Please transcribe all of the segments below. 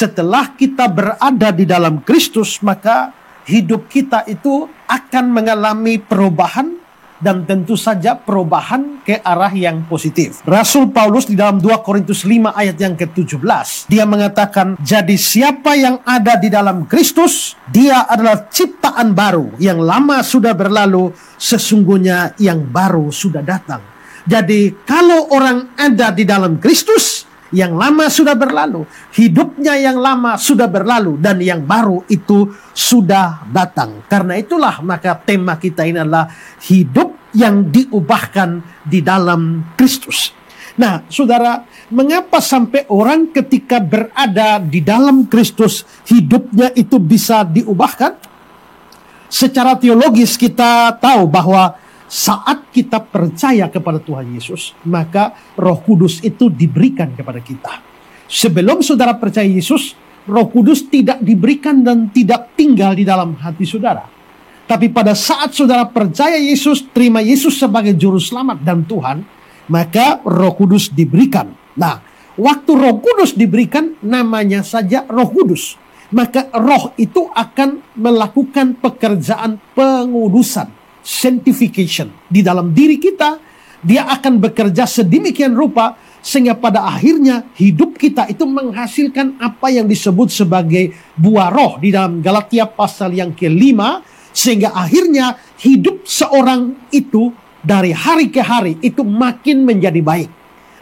setelah kita berada di dalam Kristus, maka hidup kita itu akan mengalami perubahan, dan tentu saja perubahan ke arah yang positif. Rasul Paulus di dalam 2 Korintus 5 ayat yang ke-17, dia mengatakan, jadi siapa yang ada di dalam Kristus, dia adalah ciptaan baru. Yang lama sudah berlalu, sesungguhnya yang baru sudah datang. Jadi kalau orang ada di dalam Kristus, yang lama sudah berlalu, hidupnya yang lama sudah berlalu, dan yang baru itu sudah datang. Karena itulah maka tema kita ini adalah hidup yang diubahkan di dalam Kristus. Nah, saudara, mengapa sampai orang ketika berada di dalam Kristus, hidupnya itu bisa diubahkan? Secara teologis kita tahu bahwa saat kita percaya kepada Tuhan Yesus, maka Roh Kudus itu diberikan kepada kita. Sebelum saudara percaya Yesus, Roh Kudus tidak diberikan dan tidak tinggal di dalam hati saudara. Tapi pada saat saudara percaya Yesus, terima Yesus sebagai juru selamat dan Tuhan, maka Roh Kudus diberikan. Nah, waktu Roh Kudus diberikan, namanya saja Roh Kudus. Maka Roh itu akan melakukan pekerjaan pengudusan, sanctification di dalam diri kita. Dia akan bekerja sedemikian rupa sehingga pada akhirnya hidup kita itu menghasilkan apa yang disebut sebagai buah roh di dalam Galatia pasal yang ke-5, sehingga akhirnya hidup seorang itu dari hari ke hari itu makin menjadi baik.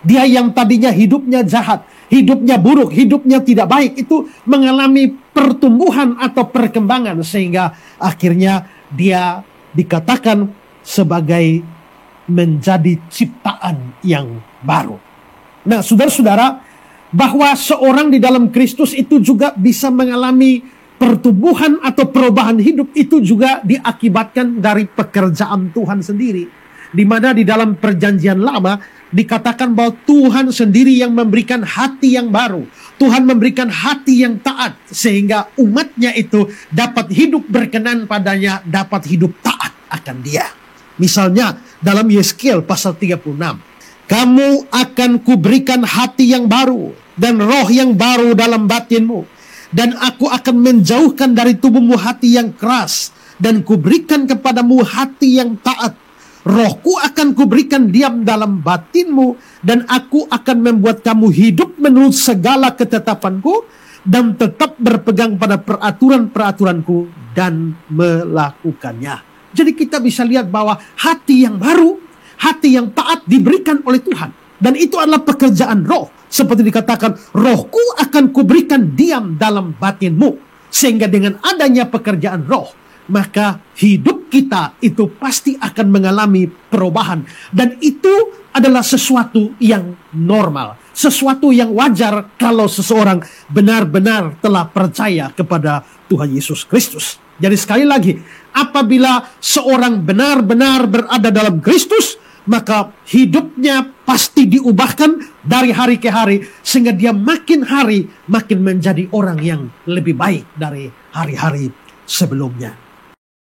Dia yang tadinya hidupnya jahat, hidupnya buruk, hidupnya tidak baik, itu mengalami pertumbuhan atau perkembangan sehingga akhirnya dia dikatakan sebagai menjadi ciptaan yang baru. Nah, saudara-saudara, bahwa seorang di dalam Kristus itu juga bisa mengalami pertumbuhan atau perubahan hidup, itu juga diakibatkan dari pekerjaan Tuhan sendiri. Di mana di dalam perjanjian lama dikatakan bahwa Tuhan sendiri yang memberikan hati yang baru. Tuhan memberikan hati yang taat sehingga umatnya itu dapat hidup berkenan padanya, dapat hidup taat akan dia. Misalnya dalam Yeskiel pasal 36. Kamu akan kuberikan hati yang baru dan roh yang baru dalam batinmu. Dan aku akan menjauhkan dari tubuhmu hati yang keras dan kuberikan kepadamu hati yang taat. Rohku akan kuberikan diam dalam batinmu, dan aku akan membuat kamu hidup menurut segala ketetapanku, dan tetap berpegang pada peraturan-peraturanku dan melakukannya. Jadi kita bisa lihat bahwa hati yang baru, hati yang taat diberikan oleh Tuhan. Dan itu adalah pekerjaan roh. Seperti dikatakan, rohku akan kuberikan diam dalam batinmu. Sehingga dengan adanya pekerjaan roh, maka hidup kita itu pasti akan mengalami perubahan. Dan itu adalah sesuatu yang normal. Sesuatu yang wajar kalau seseorang benar-benar telah percaya kepada Tuhan Yesus Kristus. Jadi sekali lagi, apabila seorang benar-benar berada dalam Kristus, maka hidupnya pasti diubahkan dari hari ke hari. Sehingga dia makin hari makin menjadi orang yang lebih baik dari hari-hari sebelumnya.